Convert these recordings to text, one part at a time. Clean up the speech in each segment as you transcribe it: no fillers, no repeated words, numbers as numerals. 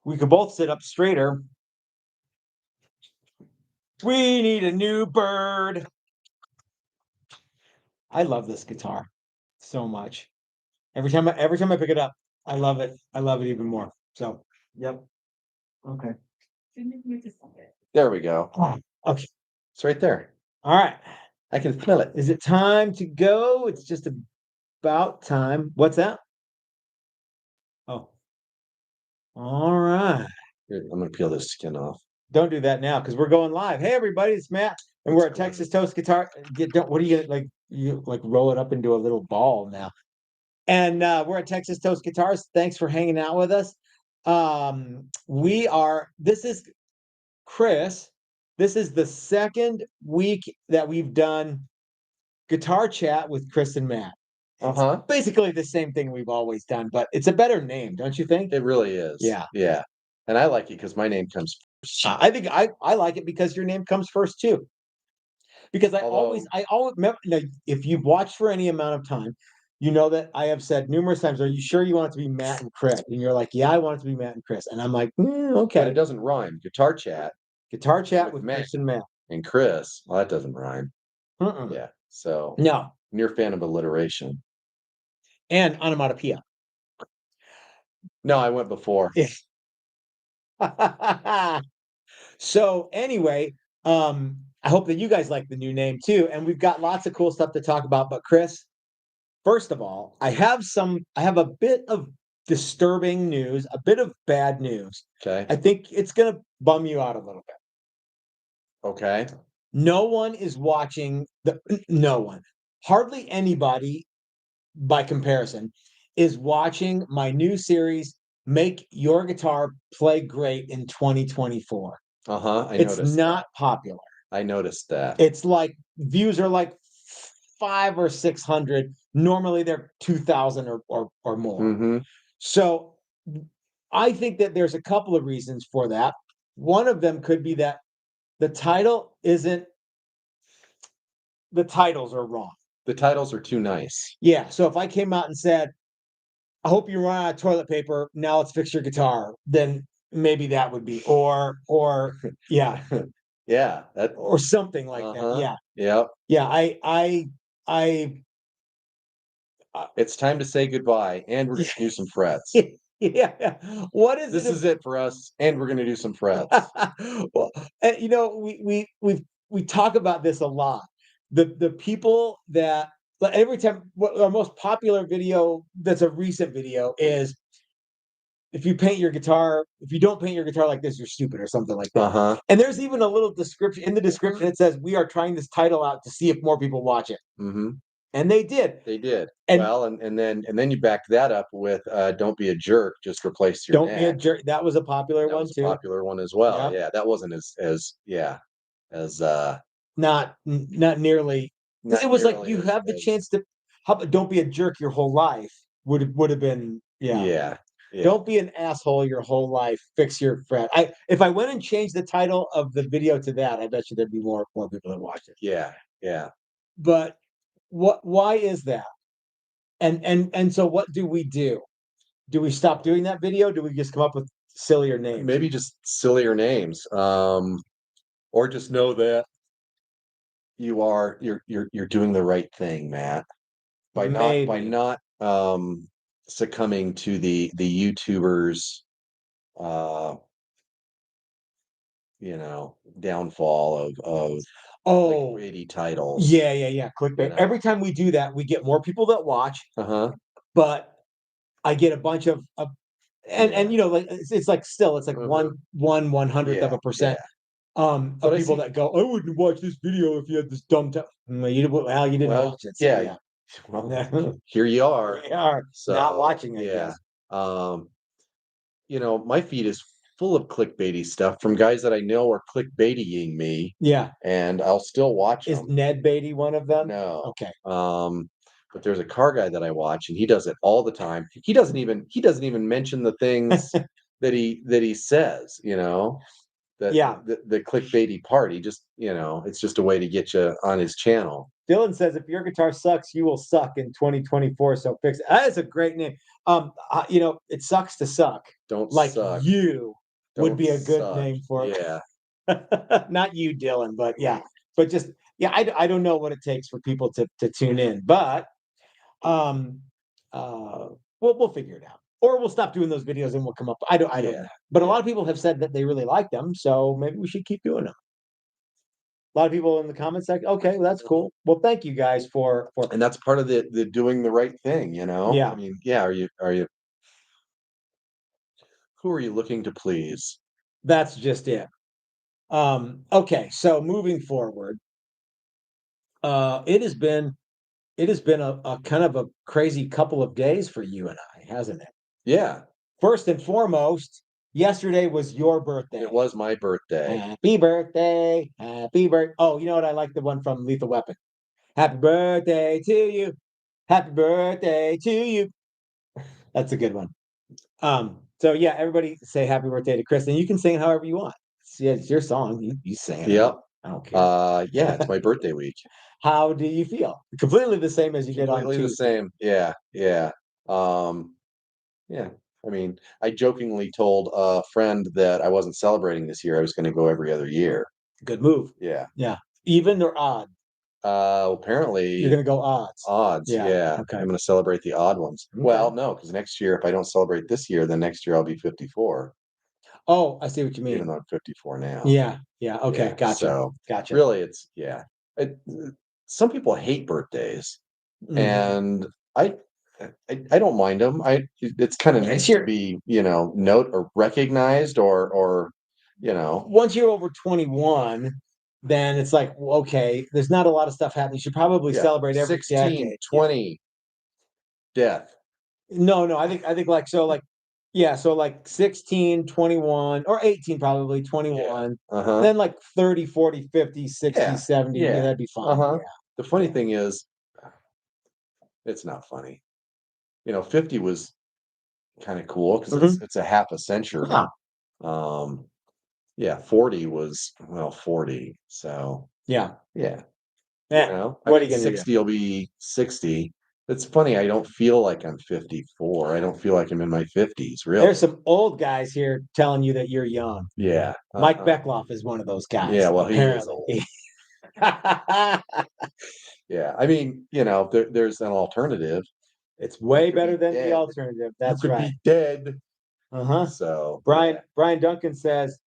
we could both sit up straighter. We need a new bird. I love this guitar so much. Every time I pick it up, I love it. I love it even more. So, yep. Okay. There we go. Okay. It's right there. All right. I can smell it. Is it time to go? It's just about time. What's that? Oh. All right. Here, I'm gonna peel this skin off. Don't do that now because we're going live. Hey everybody, it's Matt, and we're at Texas Toast Guitar. What are you like? You like roll it up into a little ball now. And we're at Texas Toast Guitars. Thanks for hanging out with us. This is Chris. This is the second week that we've done guitar chat with Chris and Matt. Basically the same thing we've always done, but it's a better name, don't you think? It really is. Yeah. Yeah. And I like it because my name comes first. I think I like it because your name comes first too. Because I always remember, if you've watched for any amount of time, you know that I have said numerous times, "Are you sure you want it to be Matt and Chris?" And you're like, "Yeah, I want it to be Matt and Chris." And I'm like, "Okay." But it doesn't rhyme. Guitar chat With Chris and Matt. and Chris. Well, that doesn't rhyme. Yeah. So No. You're a fan of alliteration. And onomatopoeia. No, I went before. So anyway, I hope that you guys like the new name too. And we've got lots of cool stuff to talk about. But Chris, first of all, I have a bit of disturbing news, a bit of bad news. Okay. I think it's gonna bum you out a little bit. Okay. No one is watching no one. Hardly anybody by comparison is watching my new series, Make Your Guitar Play Great in 2024. It's not popular. I noticed that. It's like views are like 500 or 600. Normally they're 2,000 or more. So I think that there's a couple of reasons for that. One of them could be that the titles are wrong. The titles are too nice. Yeah. So if I came out and said, "I hope you run out of toilet paper. Now let's fix your guitar," then maybe that would be, or yeah. Yeah. Or something like that. Yeah. Yep. Yeah. It's time to say goodbye, and we're gonna do some frets. Yeah. What is This is it for us, and we're gonna do some frets. Well, we talk about this a lot. The people that every time our most popular video that's a recent video is if you don't paint your guitar like this, you're stupid or something like that. And there's even a little description in the description. It says, "We are trying this title out to see if more people watch it." And they did. They did. And then you backed that up with "Don't be a jerk, just replace your Don't be a jerk." That was a popular one too. Popular one as well. Yep. Yeah, that wasn't as not nearly. It was like you have the chance to. How about "Don't be a jerk your whole life" would have been yeah. Don't be an asshole your whole life. Fix your fret. If I went and changed the title of the video to that, I bet you there'd be more people that watch it. Yeah. But why is that? And so what do we do? Do we stop doing that video? Do we just come up with sillier names? Maybe just sillier names. Or just know that you're doing the right thing, Matt. By not succumbing to the YouTubers downfall of clickbaity titles. Yeah. Clickbait. Every time we do that, we get more people that watch. But I get a bunch of and like it's like still it's like 1/100th of a percent of people that go, "I wouldn't watch this video if you had this dumb you didn't watch it." So, yeah. Well, here you are. We are not watching it. Yeah. My feed is full of clickbaity stuff from guys that I know are clickbaiting me. Yeah. And I'll still watch them. Is Ned Beatty one of them? No. Okay. But there's a car guy that I watch, and he does it all the time. He doesn't even mention the things that he says, the clickbaity part. He just, it's just a way to get you on his channel. Dylan says, if your guitar sucks, you will suck in 2024. So fix it. That is a great name. It sucks to suck. Don't Like suck. you would Don't be a good suck. name for it. Yeah. Not you, Dylan, but yeah. But just I don't know what it takes for people to tune in, but um we'll figure it out. Or we'll stop doing those videos and we'll come up. I don't know. But a lot of people have said that they really like them, so maybe we should keep doing them. A lot of people in the comments section. Okay, well, that's cool. Well, thank you guys for And that's part of the doing the right thing, you know? Yeah. I mean, yeah, are you who are you looking to please? That's just it. Okay, so moving forward, it has been a kind of a crazy couple of days for you and I, hasn't it? Yeah. First and foremost, yesterday was your birthday. It was my birthday. Happy birthday. Happy birthday. Oh, you know what? I like the one from Lethal Weapon. Happy birthday to you. Happy birthday to you. That's a good one. So yeah, everybody say happy birthday to Chris, and you can sing it however you want. It's your song. You sing it. Yep. I don't care. Yeah, it's my birthday week. How do you feel? Completely the same as you did on Completely the Tuesday. same. Yeah, yeah. Yeah. I mean, I jokingly told a friend that I wasn't celebrating this year. I was going to go every other year. Good move. Yeah. Yeah. Even or odd? Apparently You're gonna go odds. odds. Yeah. Okay. I'm going to celebrate the odd ones. Okay. Well, no, because next year, if I don't celebrate this year, then next year I'll be 54. Oh, I see what you mean. Even though I'm 54 now. Yeah. Yeah. Okay. Yeah, Gotcha. so Gotcha. really, it's some people hate birthdays, and I I don't mind them. It's kind of nice to be note or recognized or Once you're over 21, then it's like, well, okay, there's not a lot of stuff happening. You should probably celebrate every 16, decade. 20, death. No, I think like so like yeah, so like 16, 21 or 18 probably, 21. Then like 30, 40, 50, 60, 70. Yeah, that'd be fine. Yeah. The funny thing is, it's not funny. 50 was kind of cool because it's a half a century. Yeah, 40 was 40. So yeah. What are you gonna 60 will be 60. It's funny, I don't feel like I'm 54. I don't feel like I'm in my 50s, really. There's some old guys here telling you that you're young. Yeah. Mike Beckloff is one of those guys. Yeah, well, apparently. he is old. Yeah, I mean, there's an alternative. It's way better than the alternative. That's right. Be dead. So Brian Duncan says,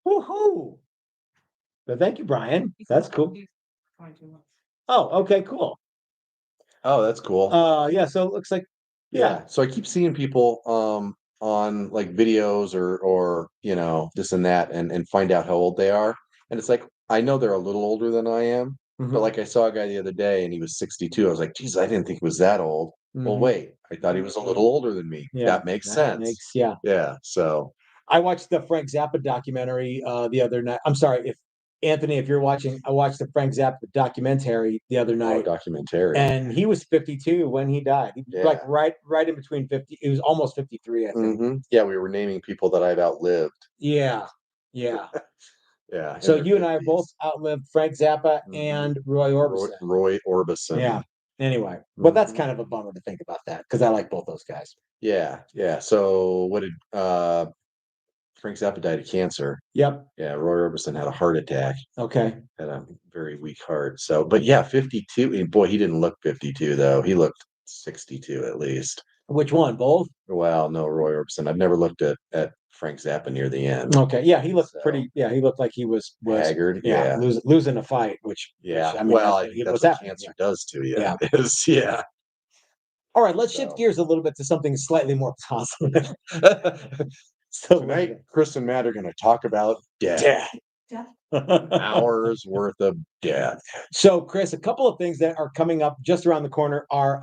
woohoo. But thank you, Brian. That's cool. Oh, okay, cool. Oh, that's cool. Yeah, so it looks like So I keep seeing people on like videos or this and that and find out how old they are. And it's like I know they're a little older than I am, but like I saw a guy the other day and he was 62. I was like, geez, I didn't think he was that old. Well, wait, I thought he was a little older than me. Yeah, that makes sense. Yeah. So I watched the Frank Zappa documentary the other night. I'm sorry if Anthony, if you're watching, I watched the Frank Zappa documentary the other night. And he was 52 when he died. He was like right in between 50. He was almost 53, I think. Yeah, we were naming people that I've outlived. Yeah. Yeah. So you and I have both outlived Frank Zappa and Roy Orbison. Roy Orbison. Yeah. Anyway, but that's kind of a bummer to think about that because I like both those guys. Yeah. So what did Frank Zappa died of cancer? Yep. Yeah, Roy Orbison had a heart attack. Okay. Had a very weak heart. So, but yeah, 52. And boy, he didn't look 52 though. He looked 62 at least. Which one? Both? Well, no, Roy Orbison. I've never looked at Frank Zappa near the end. Okay. Yeah, he looked pretty. Yeah, he looked like he was haggard. Yeah, losing a fight. Which I mean, I think that's what cancer does to you. Yeah. All right, let's shift gears a little bit to something slightly more positive. So tonight, Chris and Matt are going to talk about death. Hours worth of death. So, Chris, a couple of things that are coming up just around the corner are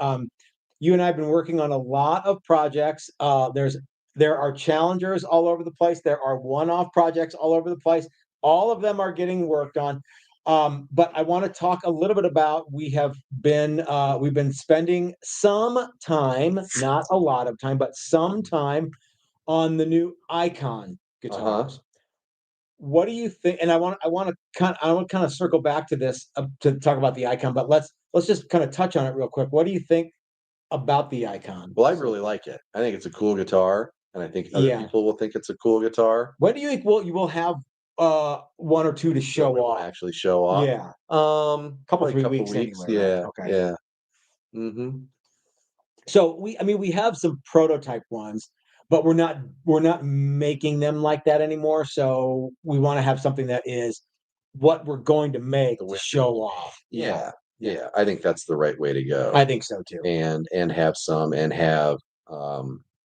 you and I have been working on a lot of projects. There are challengers all over the place. There are one-off projects all over the place. All of them are getting worked on. But I want to talk a little bit about we've been spending some time, not a lot of time, but some time on the new Icon guitars. what do you think? And I want to kind of circle back to this to talk about the icon, but let's just kind of touch on it real quick. What do you think about the icon? Well, I really like it. I think it's a cool guitar, and I think other Yeah. people will think it's a cool guitar When do you think you will have one or two to that show we wanna off? actually show off. Yeah, couple Probably a 3 couple weeks weeks. anyway, right? Yeah, Okay. yeah. Mhm. So I mean, we have some prototype ones, but we're not making them like that anymore. So we want to have something that is what we're going to make The to way we show off. Yeah, Yeah, yeah, yeah, I think that's the right way to go, I think so too. and have,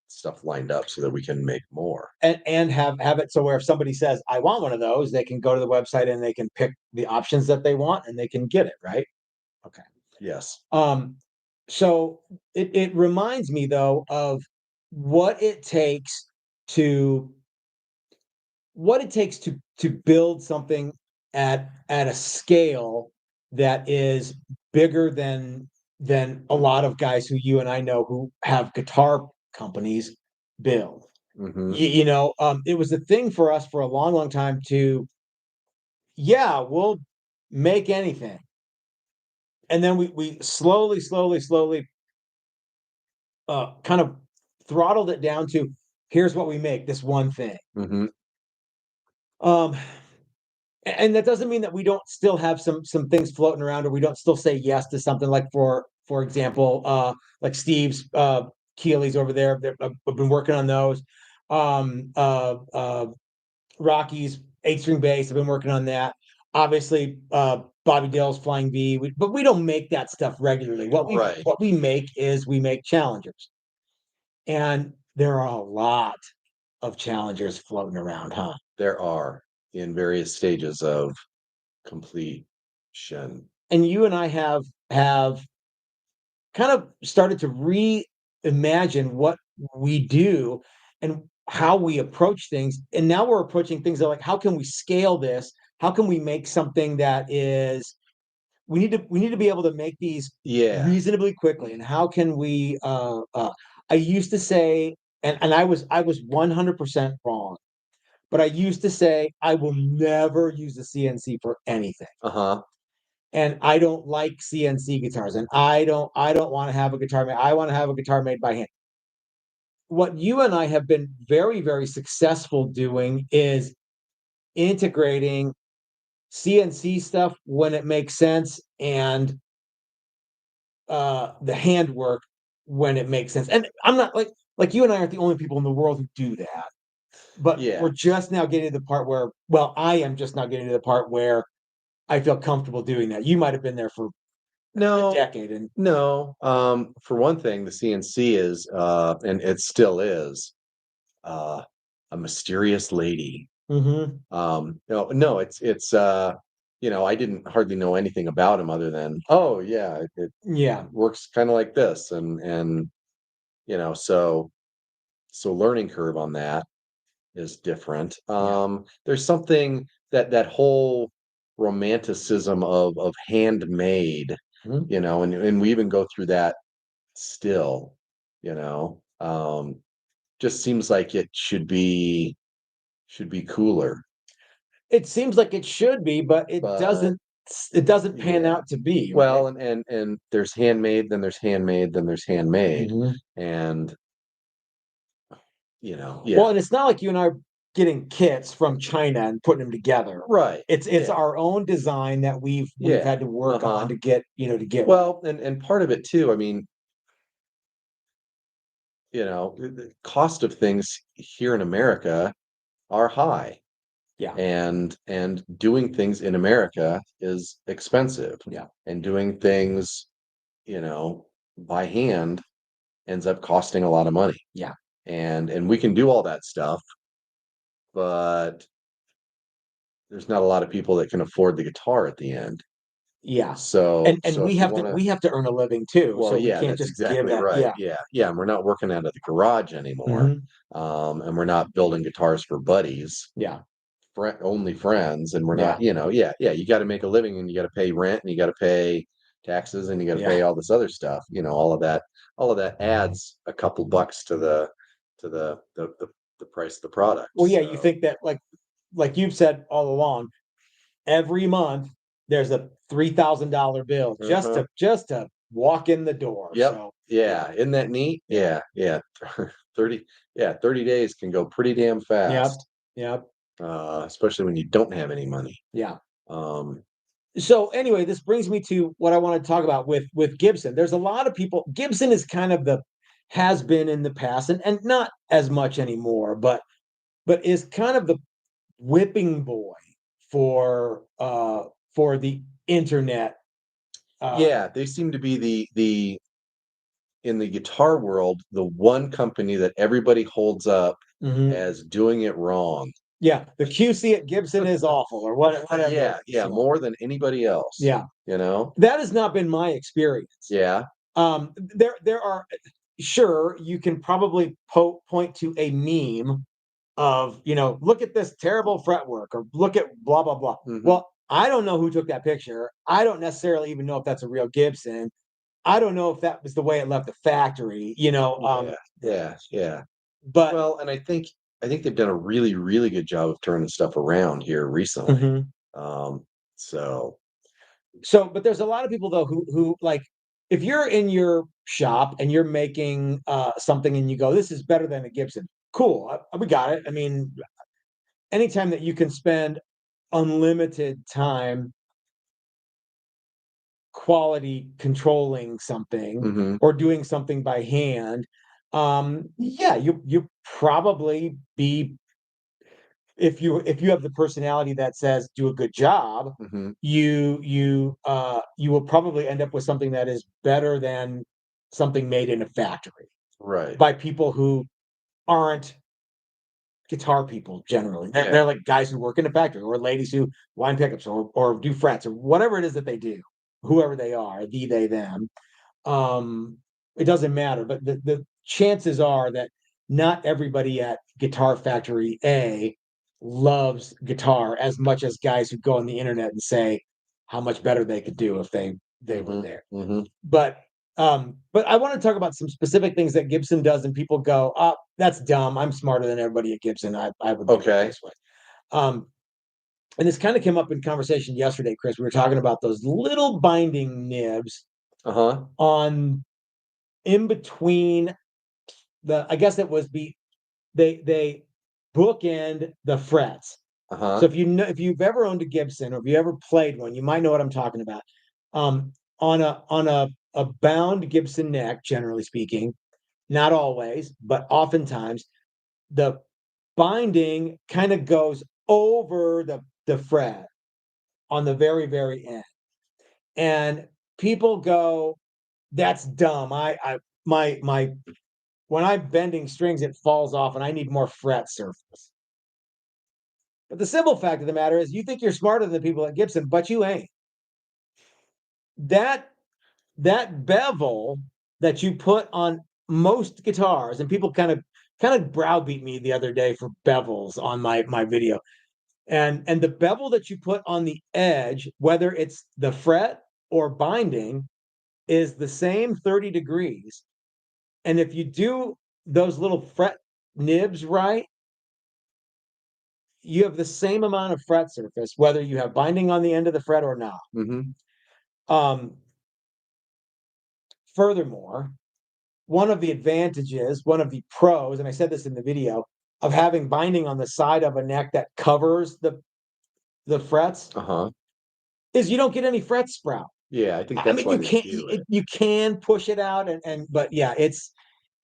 stuff lined up so that we can make more. And have it so where if somebody says I want one of those, they can go to the website and they can pick the options that they want and they can get it right. Okay. Yes. Um, so it reminds me though of what it takes to to build something at a scale that is bigger than a lot of guys who you and I know who have guitar companies build. Mhm. It was a thing for us for a long, long time to, yeah, we'll make anything. And then we slowly, slowly, slowly kind of throttled it down to here's what we make, this one thing. Mhm. Um, and that doesn't mean that we don't still have some things floating around or we don't still say yes to something like for example, like Steve's Keeley's over there. I've been working on those. Um, uh, uh, Rocky's 8 string bass. I've been working on that. Obviously, Bobby Dale's Flying V. But we don't make that stuff regularly. Right. What we make is we make challengers, and there are a lot of challengers floating around, huh? There are, in various stages of completion. And you and I have kind of started to reimagine what we do and how we approach things. And now we're approaching things that like, how can we scale this? How can we make something that is we need to be able to make these Yeah. reasonably quickly. And how can we I used to say, and I was 100% wrong, but I used to say I will never use the CNC for anything. Uh-huh. And I don't like CNC guitars, and I don't wanna have a guitar made I wanna have a guitar made by hand. What you and I have been very, very successful doing is integrating CNC stuff when it makes sense and, the handwork when it makes sense, and I'm not like, you and I aren't the only people in the world who do that, but Yeah. we're just now getting to the part where well, I am just now getting to the part where I feel comfortable doing that. You might have been there for a No, decade and no. For one thing, the CNC is, and it still is, uh, a mysterious lady. mhm, No, no, I didn't hardly know anything about him other than, oh yeah, it yeah. works kind of like this, and so learning curve on that is different. Yeah. There's something that whole romanticism of handmade, Mhm. and we even go through that still, just seems like it should be cooler, It seems like it should be, but but it doesn't pan yeah. out to be, right? Well, and there's handmade, then there's handmade, then there's handmade, Mhm. and Well, yeah, and it's not like you and I are getting kits from China and putting them together. right, It's yeah, our own design that we've yeah, had to work on uh-huh. to get, to get right. Well, and part of it too, I mean, the cost of things here in America are high, Yeah, and doing things in America is expensive, yeah, and doing things, you know, by hand ends up costing a lot of money. yeah, And we can do all that stuff, but there's not a lot of people that can afford the guitar at the end. yeah. And So if you wanna we have to earn a living too, Well, so we yeah, can't that's just give exactly that right. yeah. Yeah, yeah, and we're not working out of the garage anymore, Mhm. and we're not building guitars for buddies, Yeah, only friends, and we're yeah, not, yeah, yeah, you gotta make a living, and you gotta pay rent, and you gotta pay taxes, and you gotta yeah. pay all this other stuff, all of that adds a couple bucks to the price of the product, Well, yeah, you so think that, like, like you've said all along, every month there's a $3,000 bill just to walk in the door. Yep. So Yeah. Isn't that neat? Yeah. Yeah. 30, 30 days can go pretty damn Yep. fast. Yep. Especially when you don't have any money. Yeah. Um, So anyway, this brings me to what I want to talk about with Gibson. There's a lot of people. Gibson is kind of the has been in the past, and not as much anymore, but is kind of the whipping boy for the internet. yeah, they seem to be the in the guitar world, the one company that everybody holds up Mhm. as doing it wrong. Yeah, the QC at Gibson is awful, or whatever. Yeah, more than anybody else. Yeah, You know? that has not been my experience. Yeah. There are sure you can probably point to a meme of look at this terrible fretwork or look at blah blah blah. Mhm. Well, I don't know who took that picture. I don't necessarily even know if that's a real Gibson. I don't know if that was the way it left the factory. Yeah. But Well, and I think they've done a really, really good job of turning stuff around here recently. Mhm. Um, so But there's a lot of people though who like if you're in your shop and you're making something and you go, this is better than a Gibson. Cool, we got it. I mean, anytime that you can spend unlimited time quality controlling something mhm, or doing something by hand, yeah, you probably be if you have the personality that says do a good job, mhm, you will probably end up with something that is better than something made in a factory right. by people who aren't guitar people generally. Yeah. They're like guys who work in a factory or ladies who wind pickups or do frets or whatever it is that they do, whoever they are, they, them. Um, it doesn't matter, but the chances are that not everybody at Guitar Factory A loves guitar as much as guys who go on the internet and say how much better they could do if they were Mhm, there. mhm. But I want to talk about some specific things that Gibson does, and people go, "Oh, that's dumb. I'm smarter than everybody at Gibson. I would do it Okay. this way." Um, and this kind of came up in conversation yesterday, Chris. We were talking about those little binding nibs Uh-huh. on in between I guess it was they bookend the frets. So Uh-huh. if you've ever owned a Gibson or if you ever played one, you might know what I'm talking about. On a bound Gibson neck, generally speaking, not always, but oftentimes the binding kind of goes over the fret on the very, very end. And people go, that's dumb. My when I'm bending strings, it falls off and I need more fret surface. But the simple fact of the matter is you think you're smarter than the people at Gibson, but you ain't. That that bevel that you put on most guitars, and people kind of browbeat me the other day for bevels on my video. And the bevel that you put on the edge, whether it's the fret or binding, is the same 30 degrees. And if you do those little fret nibs right, you have the same amount of fret surface, whether you have binding on the end of the fret or not. Mhm. Um, Furthermore, one of the advantages, one of the pros, and I said this in the video, of having binding on the side of a neck that covers the frets Uh-huh. is you don't get any fret sprout. Yeah, I think I that's mean, why they do it. you can push it out and but yeah, it's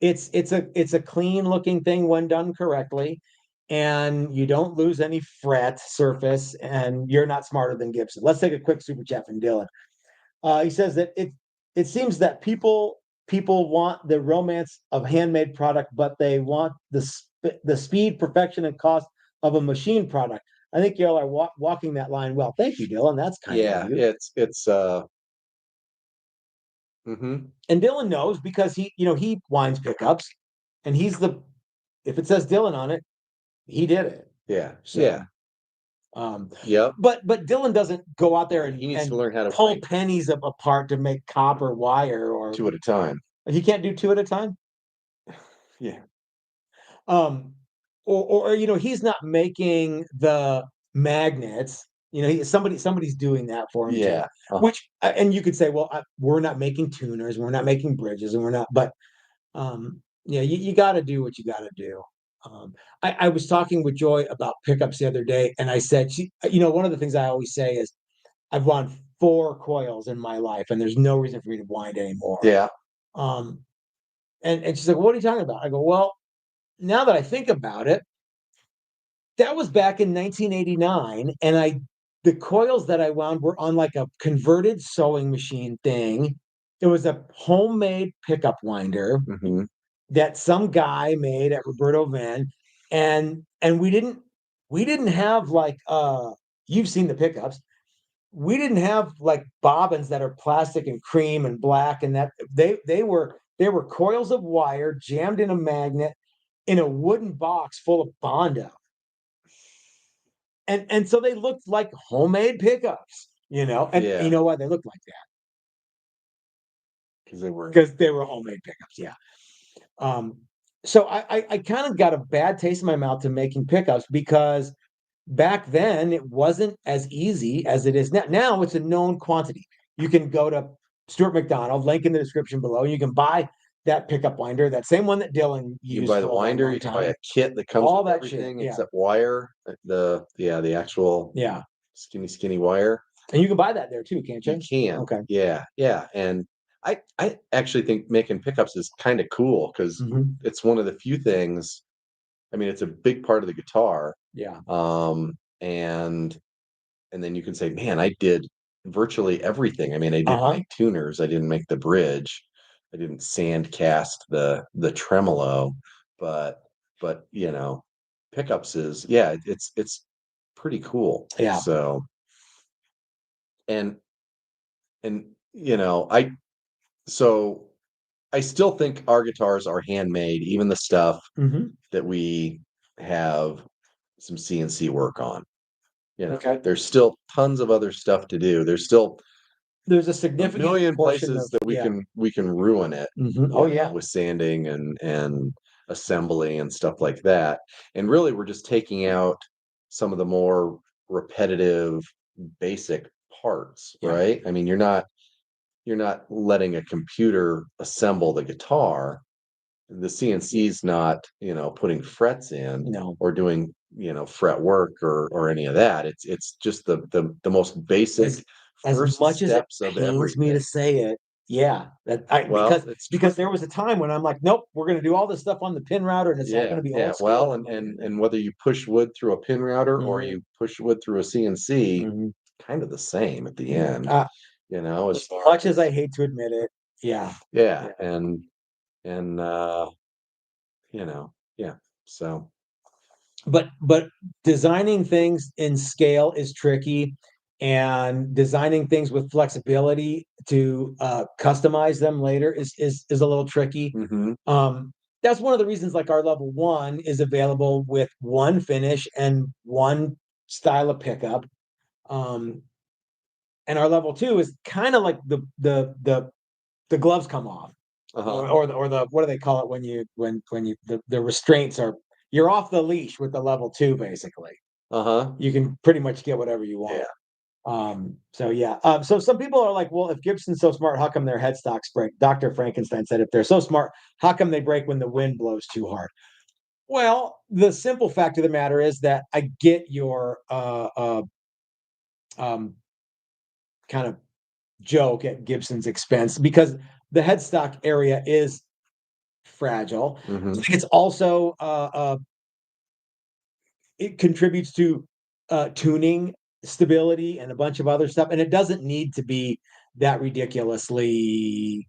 a clean looking thing when done correctly, and you don't lose any fret surface, and you're not smarter than Gibson. Let's take a quick super chat from Dylan. He says that it seems that people want the romance of handmade product, but they want the speed, perfection, and cost of a machine product. I think y'all are walking that line well. Thank you, Dylan. That's kind of Yeah, you. it's mhm. And Dylan knows because he winds pickups, and he's the if it says Dylan on it, he did it. Yeah. So Yeah. um, Yep. but Dylan doesn't go out there He needs to and learn how to pull wind pennies apart to make copper wire or 2 at a time. he can't do two at a time. Yeah. Um, or he's not making the magnets. Somebody's doing that for him too. Yeah. Which and you could say, well, we're not making tuners, we're not making bridges, and we're not. But yeah, you got to do what you got to do. I was talking with Joy about pickups the other day, and I said, one of the things I always say is, I've wound 4 coils in my life, and there's no reason for me to wind anymore. Yeah. Um, and she's like, "What are you talking about?" I go, "Well, now that I think about it, that was back in 1989, and the coils that I wound were on like a converted sewing machine thing. It was a homemade pickup winder Hmm. that some guy made at Roberto Van, and we didn't have like you've seen the pickups. We didn't have like bobbins that are plastic and cream and black, and that they were coils of wire jammed in a magnet in a wooden box full of Bondo. And so they looked like homemade pickups, and Yeah. you know why they looked like that? Because they were. Because they were homemade pickups, yeah. Um, so I kind of got a bad taste in my mouth to making pickups, because back then it wasn't as easy as it is now. Now it's a known quantity. You can go to Stuart McDonald, link in the description below. You can buy that pickup winder, that same one that Dylan You can used buy for the a long, winder, long you can buy time. a kit that comes All with that shit, everything yeah, except wire, the actual yeah. skinny wire. And you can buy that there too, can't You you? can. Okay. Yeah, yeah. And I actually think making pickups is kind of cool because Hmm. it's one of the few things. I mean, it's a big part of the guitar. Yeah. And then you can say, man, I did virtually everything. I mean, I didn't Uh-huh. make tuners, I didn't make the bridge, I didn't sand cast the tremolo, but pickups is, yeah, it's pretty cool. Yeah. So and and I so I still think our guitars are handmade, even the stuff Hmm. that we have some CNC work on. Okay. There's still tons of other stuff to do. There's still There's a a significant million portion places of, that we yeah. can ruin it, Oh yeah. with sanding and assembly and stuff like that. And really, we're just taking out some of the more repetitive, basic parts, Yeah. right? I mean, you're not letting a computer assemble the guitar. The CNC's not, putting frets in No. or doing, fret work or any of that. It's just the most basic As first much as it steps of pains me to everything. say it, yeah, that I Well, because it's true. because there was a time when I'm like, nope, we're gonna do all this stuff on the pin router, and it's all Yeah, gonna be yeah. old school. Well, And I'm and like, and whether you push wood through a pin router or mhm, you push wood through a CNC, mhm, kind of the same at the yeah. end, as As far much as I as, hate to admit it, yeah, yeah, yeah. and yeah. So, But designing things in scale is tricky, and designing things with flexibility to customize them later is a little tricky. mhm. Um, that's one of the reasons like our level one is available with one finish and one style of pickup. Um, and our level two is kind of like the gloves come off, Uh-huh. or the what do they call it when you the restraints are, you're off the leash with the level two basically. Uh-huh. You can pretty much get whatever you want. Yeah. So yeah. So some people are like, well, if Gibson's so smart, how come their headstocks break? Dr. Frankenstein said, if they're so smart, how come they break when the wind blows too hard? Well, the simple fact of the matter is that I get your um, kind of joke at Gibson's expense, because the headstock area is fragile. I Mhm. think it's also it contributes to tuning stability and a bunch of other stuff, and it doesn't need to be that ridiculously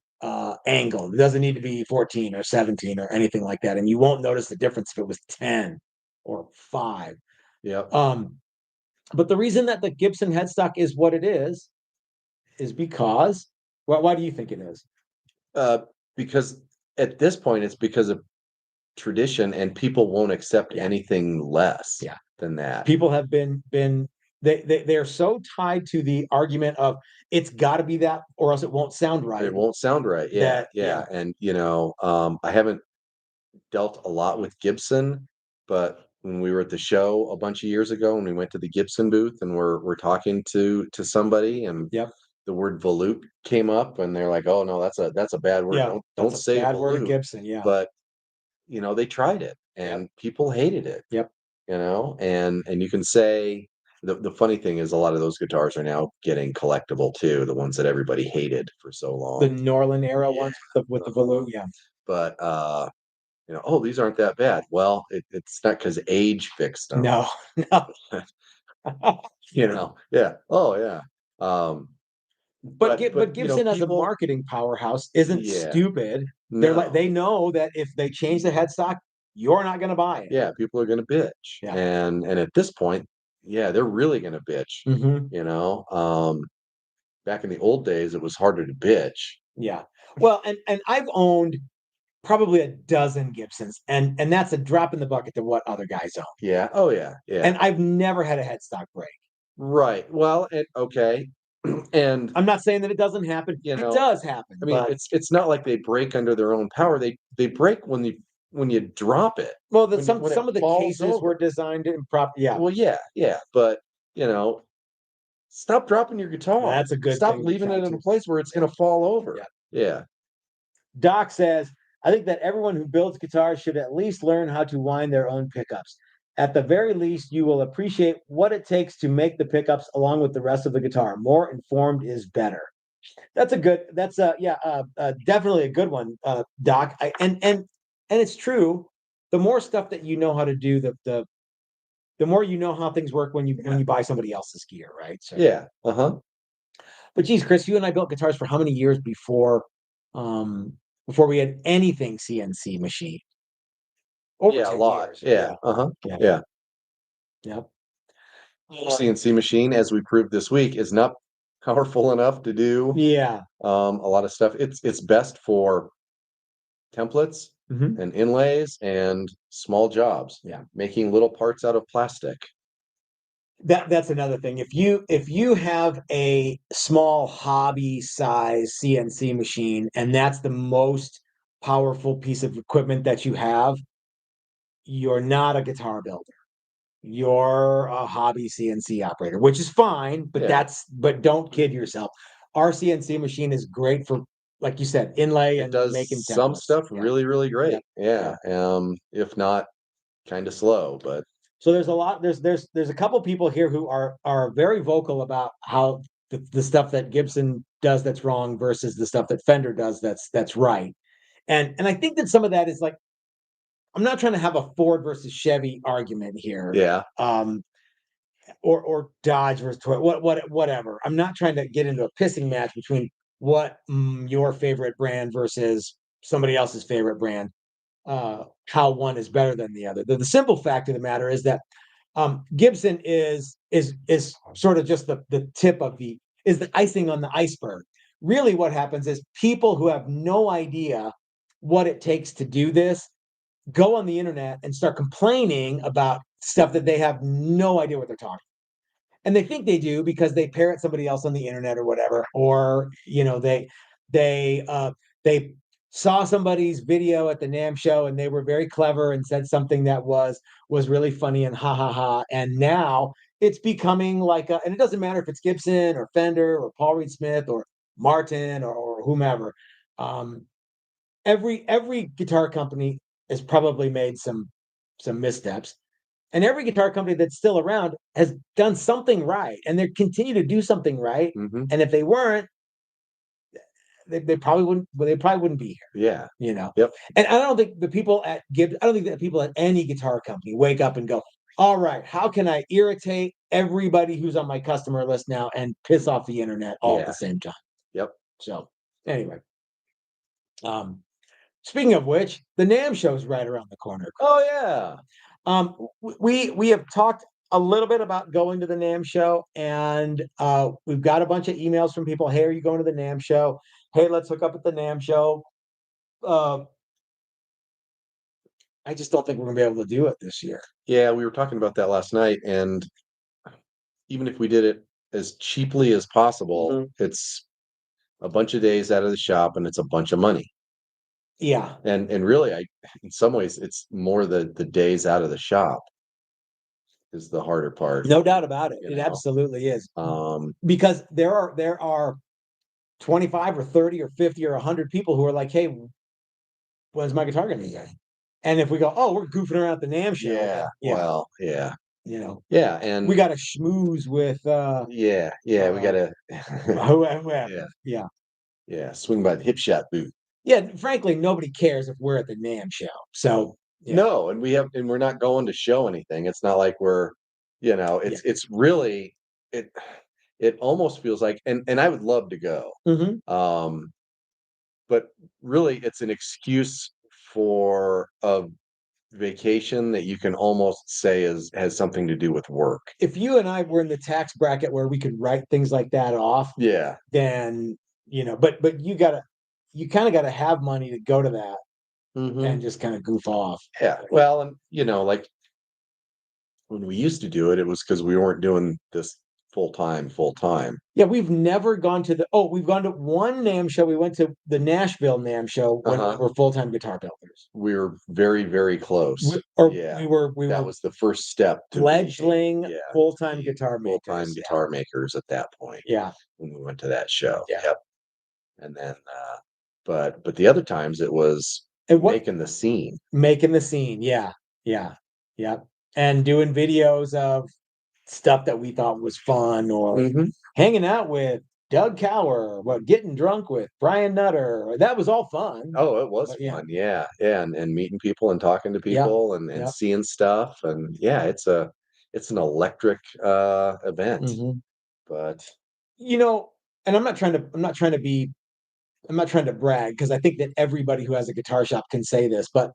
angled. It doesn't need to be 14 or 17 or anything like that, and you won't notice the difference if it was 10 or 5. Yep. um but the reason that the Gibson headstock is what it is because, why do you think it is? Uh, because at this point, it's because of tradition, and people won't accept Yeah, anything less yeah. than that. People have been they're so tied to the argument of it's got to be that or else it won't sound It right. won't sound right. Yeah, That, yeah. yeah. And I haven't dealt a lot with Gibson, but when we were at the show a bunch of years ago, and we went to the Gibson booth, and we're talking to somebody, and Yep. the word volute came up, and they're like, "Oh no, that's a bad word. Yeah. Don't That's a say bad word at volute." Gibson. Yeah. But they tried it, Yep. and people hated it. Yep. And you can say the funny thing is a lot of those guitars are now getting collectible too, the ones that everybody hated for so The long. Norland era Yeah. ones with the volute. Yeah. But oh, these aren't that bad. Well, it's not because age fixed them. No. No. Yeah. Oh yeah. Um, But but Gibson as a people, marketing powerhouse isn't yeah, stupid. They're like, no, they know that if they change the headstock, you're not gonna buy it. yeah, people are gonna bitch. Yeah. And at this point, yeah, they're really gonna bitch. Mhm. You know, back in the old days, it was harder to bitch. Yeah. Well, and I've owned probably a dozen Gibsons, and that's a drop in the bucket to what other guys own. Yeah. Oh yeah. And Yeah. I've never had a headstock break. Right. Well, okay. And I'm not saying that it doesn't happen. you It know, does happen, I mean, but it's not like they break under their own power. They break when you drop it, well, when it some of the falls cases over. were designed in prop. Yeah, Well, yeah, yeah, but you know, stop dropping your guitar. that's a good Stop thing to leaving try it in a to. place where it's going to fall over. Yeah. Yeah, Doc says, I think that everyone who builds guitars should at least learn how to wind their own pickups. At the very least, you will appreciate what it takes to make the pickups along with the rest of the guitar. More informed is better. That's definitely a good one, Doc. And it's true. The more stuff that you know how to do, the more you know how things work when yeah, you buy somebody else's gear, right? So, yeah. Uh-huh. but geez, Chris, you and I built guitars for how many years before we had anything CNC machine? Over Yeah, a 10 lot. years. Yeah. Yeah. Uh-huh. Yeah. Yeah. Yep. CNC machine, as we proved this week, is not powerful enough to do Yeah. a lot of stuff. It's best for templates Mhm. and inlays and small jobs. Yeah. Making little parts out of plastic. That's another thing. If you have a small hobby size CNC machine and that's the most powerful piece of equipment that you have, you're not a guitar builder. You're a hobby CNC operator, which is fine, Yeah. but don't kid yourself. Our CNC machine is great for, like you said, inlay It and does making some templates. stuff Yeah. really, really Yep. great. Yeah. Yeah. If not kind of slow, but So there's a lot. There's a couple people here who are very vocal about how the stuff that Gibson does that's wrong versus the stuff that Fender does that's right. And I think that some of that is like, I'm not trying to have a Ford versus Chevy argument here. yeah. Or Dodge versus Toyota, whatever. I'm not trying to get into a pissing match between what your favorite brand versus somebody else's favorite brand. How one is better than the other. The simple fact of the matter is that Gibson is sort of just the tip of the icing on the iceberg. Really, what happens is people who have no idea what it takes to do this go on the internet and start complaining about stuff that they have no idea what they're talking. And they think they do because they parrot somebody else on the internet or whatever, or they they saw somebody's video at the NAMM show and they were very clever and said something that was really funny and ha ha ha. And now it's becoming like and it doesn't matter if it's Gibson or Fender or Paul Reed Smith or Martin or whomever. Um, every guitar company has probably made some missteps, and every guitar company that's still around has done something right, and they continue to do something right. Hmm. And if they weren't, they probably wouldn't. Well, they probably wouldn't be here. Yeah. You know. Yep. And I don't think the people at Gibbs. I don't think that people at any guitar company wake up and go, "All right, how can I irritate everybody who's on my customer list now and piss off the internet all at Yeah. the same time?" Yep. So anyway, um, speaking of which, the NAMM show is right around the corner. Oh yeah. We have talked a little bit about going to the NAMM show, and we've got a bunch of emails from people. Hey, are you going to the NAMM show? Hey, let's hook up at the NAMM show. Uh, I just don't think we're gonna be able to do it this year. Yeah, we were talking about that last night, and even if we did it as cheaply as possible, Mhm. it's a bunch of days out of the shop and it's a bunch of money. Yeah. And really, in some ways, it's more the days out of the shop is the harder part, No doubt about it. you It know? absolutely is. Um, Because there are 25 or 30 or 50 or 100 people who are like, "Hey, when's my guitar gonna be ready?" And if we go, "Oh, we're goofing around at the NAMM show," yeah, then yeah, well, yeah, you know, yeah, we and gotta schmooze with, yeah, we uh, gotta whoever. yeah, Yeah. yeah, swing by the Hipshot booth. Yeah, frankly, nobody cares if we're at the NAMM show. So, yeah, No, and we're not going to show anything. It's not like we're, yeah. it's really it it almost feels like, and I would love to go. Mhm. Um, but really it's an excuse for a vacation that you can almost say has something to do with work. If you and I were in the tax bracket where we could write things like that off, Yeah. then, but you kinda gotta have money to go to that and Hmm. just kinda goof off. Yeah. Well, and like when we used to do it, it was because we weren't doing this full time. Yeah, we've gone to one NAMM show. We went to the Nashville NAMM show when we Uh-huh. were full-time guitar builders. We were very, very close. Yeah. We That were was the first step to being, fledgling yeah, to full-time being guitar full-time makers. Yeah. guitar makers at that point Yeah. when we went to that show. Yeah. Yep. And then, but the other times it was And what making the scene. making the scene. Yeah. Yeah. Yep. And doing videos of stuff that we thought was fun or Mhm. hanging out with Doug Cower, what getting drunk with Brian Nutter. That was all fun. Oh, it was But yeah. fun. Yeah. Yeah. And meeting people and talking to Yep. people and Yep. seeing stuff. And yeah, it's an electric event. Mhm. But You know, and I'm not trying to brag because I think that everybody who has a guitar shop can say this, but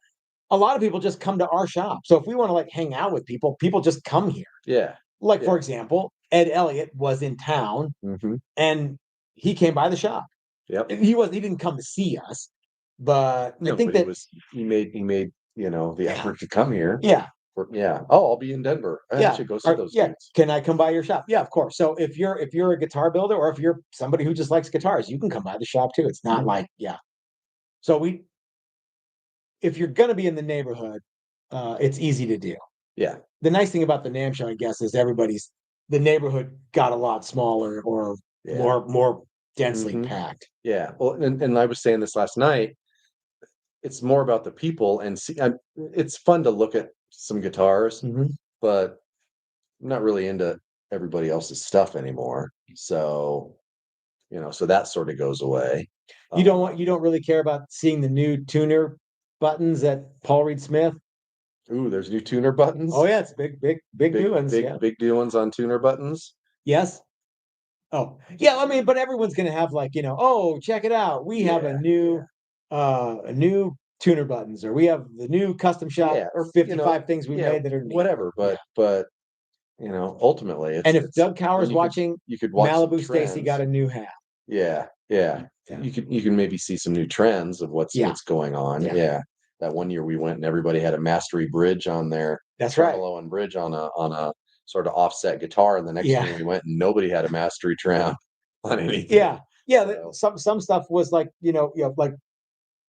a lot of people just come to our shop. So if we want to like hang out with people, people just come here. yeah. Like for Yeah. example, Ed Elliott was in town Hmm. and he came by the shop. Yep. He didn't come to see us, but I No, think but that he made the effort to come here. yeah, Yeah. Oh, I'll be in Denver. I yeah, should go see or those yeah, dudes. can I come by your shop? Yeah, of course. So if you're a guitar builder or if you're somebody who just likes guitars, you can come by the shop too. It's not Mhm. like yeah. So we if you're gonna be in the neighborhood, it's easy to do. Yeah. The nice thing about the NAMM show, I guess, is the neighborhood got a lot smaller or Yeah. more densely Hmm. packed. Yeah. Well, and I was saying this last night. It's more about the people and see. It's fun to look at some guitars, Mhm. but I'm not really into everybody else's stuff anymore. So so that sort of goes away. You Um, don't really care about seeing the new tuner buttons at Paul Reed Smith? ooh, there's new tuner Oh, buttons. yeah, it's big Big, doings, yeah. big, big new ones on tuner buttons. Yes? Oh, yeah, I mean, but everyone's gonna have, like, "Oh, check it out. We have Yeah, yeah, a new tuner buttons," or, "We have the new custom shop yeah. Or 55 things we yeah, made that are neat." whatever. Yeah. But ultimately, And if it's Doug Cower's and watching, you could watch some Malibu Stacy got trends. a new hat. Yeah, yeah. Yeah. You can maybe see some new trends of Yeah, what's going on. yeah, Yeah. That one year we went and everybody had a mastery bridge on their that's right. tremolo and bridge on a sort of offset guitar, and the next Yeah. year we went and nobody had a mastery trim on Yeah. anything. Yeah, So some stuff was like, like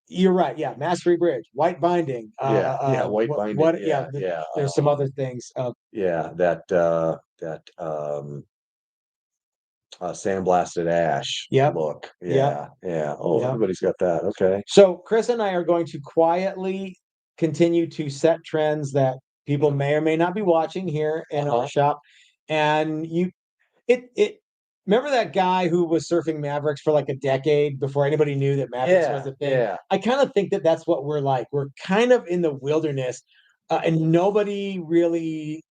you're right, yeah, Mastery Bridge, white binding, yeah, yeah, white binding. yeah, Yeah, yeah. there's some other things, Yeah, that sandblasted ash yep, look. yep, Yeah, yeah. Oh, yep. everybody's got that. Okay. So, Chris and I are going to quietly continue to set trends that people may or may not be watching here in our Uh-huh. shop, and it remember that guy who was surfing Mavericks for, like, a decade before anybody knew that Mavericks was Yeah, a thing? yeah. I kinda think that that's what we're like. We're kind of in the wilderness, and nobody really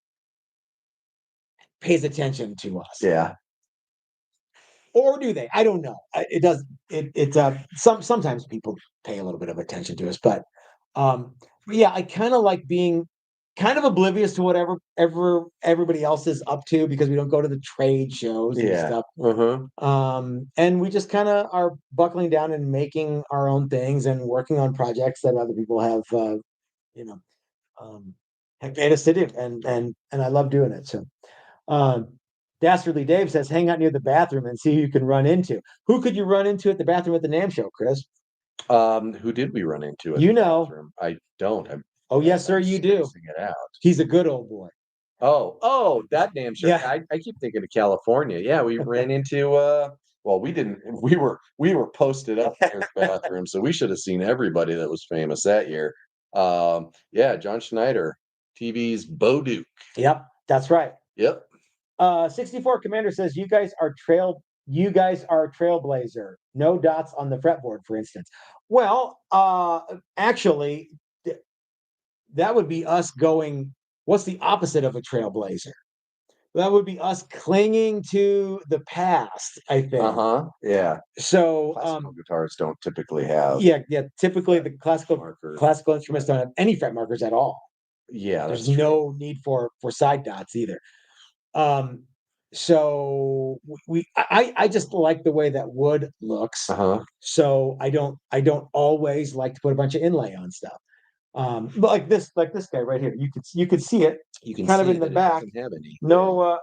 pays attention to us. Yeah. Or do they? I don't know. It does it's, sometimes people pay a little bit of attention to us, um, but yeah, I kinda like being kind of oblivious to whatever everybody else is up to because we don't go to the trade shows and Yeah. stuff. Uh-huh. And we just kinda are buckling down and making our own things and working on projects that other people have, you know, um, have paid us to do, and I love doing it, so Dastardly Dave says, hang out near the bathroom and see who you can run into. Who could you run into at the bathroom at the NAMM show, Chris? Who did we run into in You the know. bathroom? I don't. Oh, yes, sir, I'm you do. spacing it out. He's a good old boy. Oh, that damn sure. Yeah. I keep thinking of California. Yeah, we ran into well, we didn't we were posted up near the bathroom, so we should have seen everybody that was famous that year. Yeah, John Schneider, TV's Bo Duke. Yep, that's right. Yep. 64 Commander says you guys are trailblazer. No dots on the fretboard, for instance. Well, actually, that would be us going. What's the opposite of a trailblazer? That would be us clinging to the past, I think. Yeah. So Classical guitars don't typically have. yeah. Typically, the markers. classical instruments don't have any fret markers at all. Yeah, there's no need for side dots either. So I just like the way that wood looks. So I don't always like to put a bunch of inlay on stuff. But like this guy right here, you could see it. You can kind of see in the that it back. doesn't have any. No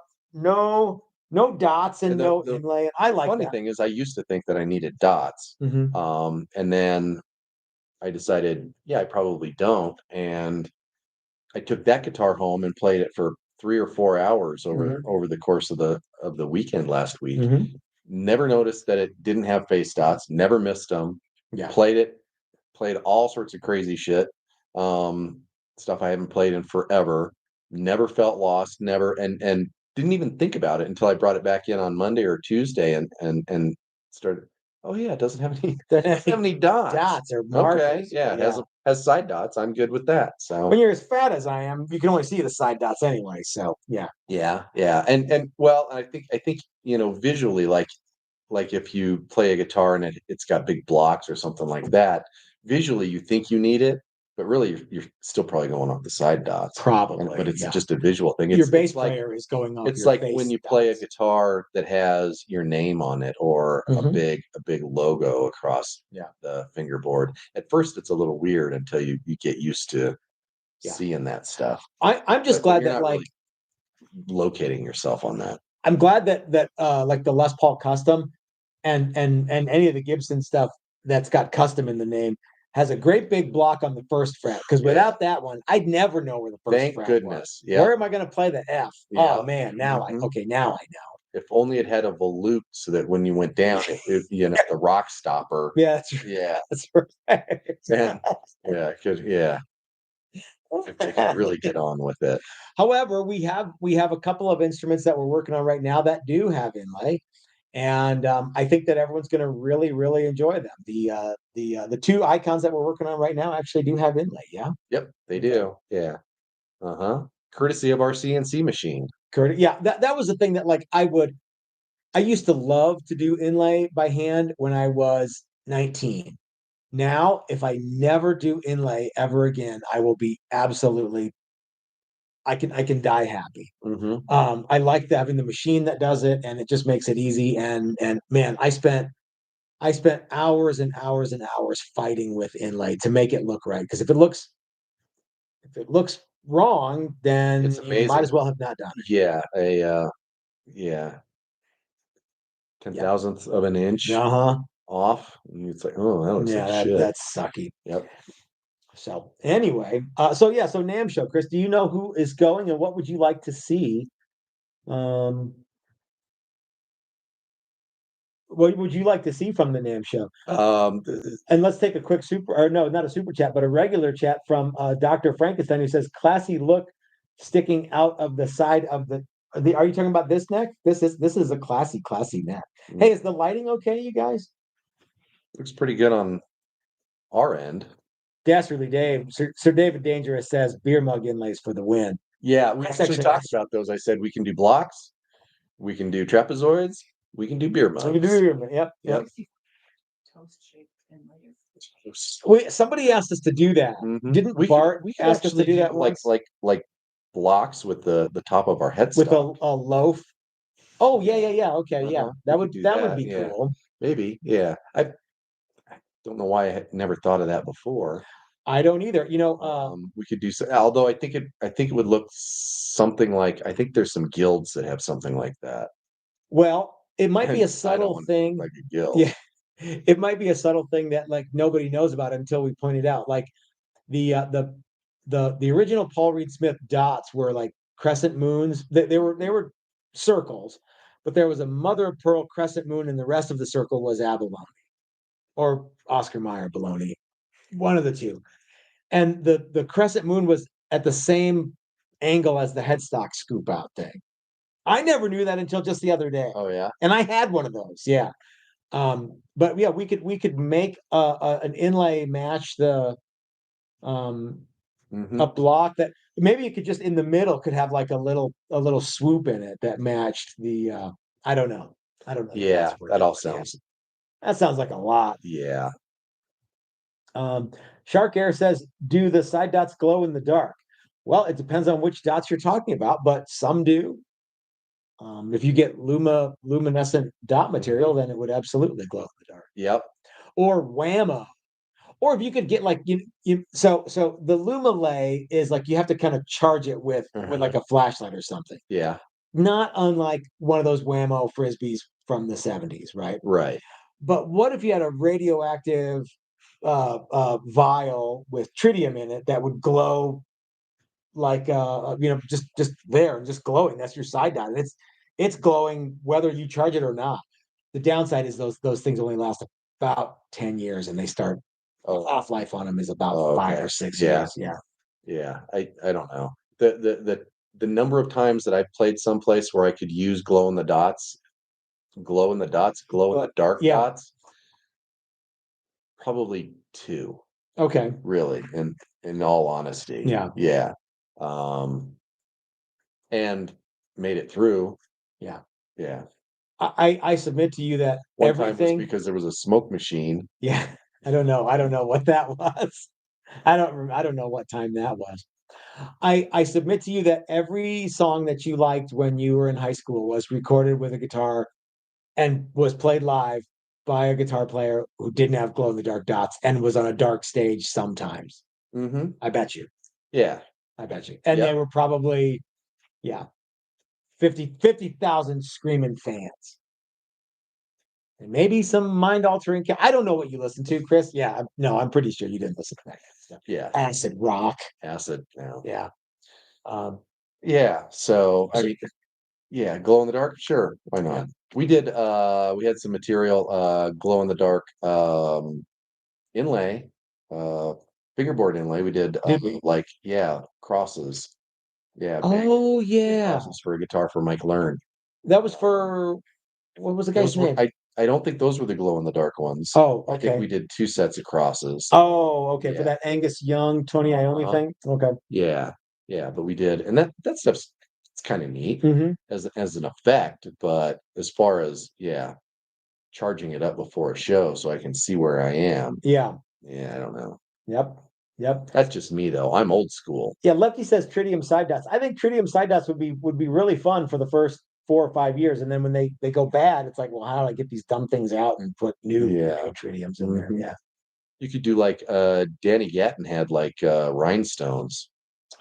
dots and And no the inlay. I like funny that. thing is I used to think that I needed dots. Mhm. And then I decided, yeah, I probably don't. And I took that guitar home and played it for 3 or 4 hours over the course of the weekend last week. Never noticed that it didn't have face dots, never missed them. Yeah. Played all sorts of crazy shit. Stuff I haven't played in forever. Never felt lost, never and didn't even think about it until I brought it back in on Monday or Tuesday and started. Oh yeah, it doesn't have any dots. Dots or markers. Okay, yeah, it has side dots. I'm good with that. So when you're as fat as I am, you can only see the side dots anyway. So yeah. Yeah. And well, I think visually, like if you play a guitar and it's got big blocks or something like that, visually you think you need it, but really you're still probably going off the side dots. Probably, But it's yeah. just a visual thing. Your bass it's like player is going off it's your like face when you play a dots. guitar that has your name on it or a big logo across the fingerboard. At first it's a little weird until you get used to seeing that stuff. I'm just glad that like really locating yourself on that. I'm glad that like the Les Paul Custom and any of the Gibson stuff that's got custom in the name has a great big block on the first fret, because without that one, I'd never know where the first Thank fret goodness. was. Where am I going to play the F? Oh man, now I know. If only it had a volute so that when you went down, the rock stopper. Yeah, that's right. If they could really get on with it. However, we have a couple of instruments that we're working on right now that do have inlay, and I think that everyone's going to really enjoy them. The two icons that we're working on right now actually do have inlay. Yeah. Yep, they do. Yeah. Courtesy of our CNC machine. Yeah, that was the thing that like I used to love to do inlay by hand when I was 19. Now, if I never do inlay ever again, I will be absolutely I can die happy. I like having the machine that does it, and it just makes it easy. And man, I spent hours and hours and hours fighting with inlay to make it look right. Because if it looks wrong, then it's amazing. You might as well have not done it. Yeah, 10,000th of an inch off. And it's like, oh, that looks like shit. That's sucky. Yep. So anyway, so NAMM show, Chris, do you know who is going and what would you like to see? What would you like to see from the NAMM show? And let's take a quick not a super chat, but a regular chat from Dr. Frankenstein, who says, classy look sticking out of the side of the are you talking about this neck? This is a classy neck. Hey, is the lighting okay, you guys? Looks pretty good on our end. Dastardly Dave, Sir David Dangerous says beer mug inlays for the win. Yeah, we actually talked about those. I said we can do blocks, we can do trapezoids, we can do beer mugs. We can do beer mugs. Yep. Somebody asked us to do that. Didn't Bart ask us to do that once? Like blocks with the top of our headstock with a loaf. Oh yeah. Okay, yeah. That would be cool. Maybe, yeah. I don't know why I had never thought of that before. I don't either. We could do so. Although I think it would look something like, I think there's some guilds that have something like that. Well, it might be a subtle thing. Like a guild. Yeah, It might be a subtle thing that like nobody knows about until we point it out. Like the original Paul Reed Smith dots were like crescent moons. They were circles, but there was a mother of pearl crescent moon, and the rest of the circle was abalone or Oscar Mayer baloney, one of the two. And the crescent moon was at the same angle as the headstock scoop out thing. I never knew that until just the other day. Oh yeah. And I had one of those. Yeah. But yeah, we could make an inlay match the a block that maybe you could just in the middle could have like a little swoop in it that matched the I don't know. I don't know. Yeah, that all sounds. That sounds like a lot. Yeah. Shark Air says, do the side dots glow in the dark? Well, it depends on which dots you're talking about, but some do. If you get luminescent dot material, then it would absolutely glow in the dark. Yep. Or whammo. Or if you could get like so the Lumalay is like you have to kind of charge it with like a flashlight or something. Yeah. Not unlike one of those whammo frisbees from the 70s, right? Right. But what if you had a radioactive vial with tritium in it that would glow like just there and just glowing? That's your side dot. And it's glowing whether you charge it or not. The downside is those things only last about 10 years, and they start off life on them is about 5 or 6 years. Yeah. Yeah. I don't know. The number of times that I played someplace where I could use glow in the dark dots, probably 2. Okay. Really, in all honesty. Yeah. Yeah. And made it through. Yeah. Yeah. I submit to you that One time was because there was a smoke machine. Yeah. I don't know what that was. I don't know what time that was. I submit to you that every song that you liked when you were in high school was recorded with a guitar and was played live by a guitar player who didn't have glow in the dark dots and was on a dark stage sometimes. I bet you. Yeah. I bet you. And they were probably, 50,000 screaming fans. And maybe some mind altering. I don't know what you listen to, Chris. Yeah, no, I'm pretty sure you didn't listen to that kind of stuff. Yeah. Acid rock. Acid. No. Yeah. Yeah. So I mean, yeah, glow in the dark. Sure, why not? Yeah. We did. We had some material. Glow in the dark. Inlay. Fingerboard inlay. We did. Like crosses. Yeah. Oh big yeah. crosses for a guitar for Mike Learn. That was for what was the guy's name? I don't think those were the glow in the dark ones. Oh, I think we did 2 sets of crosses. Oh, okay. For Yeah. that Angus Young, Tony Iommi thing. Okay. Yeah, yeah, but we did, and that stuff's it's kind of neat Mhm. as an effect. But as far as charging it up before a show so I can see where I am. Yeah. Yeah, I don't know. Yep. That's just me though. I'm old school. Yeah, Lefty says tritium side dots. I think tritium side dots would be really fun for the first 4 or 5 years, and then when they go bad, it's like, well, how do I get these dumb things out and put new tritiums in there? Yeah. You could do like Danny Gatton had like rhinestones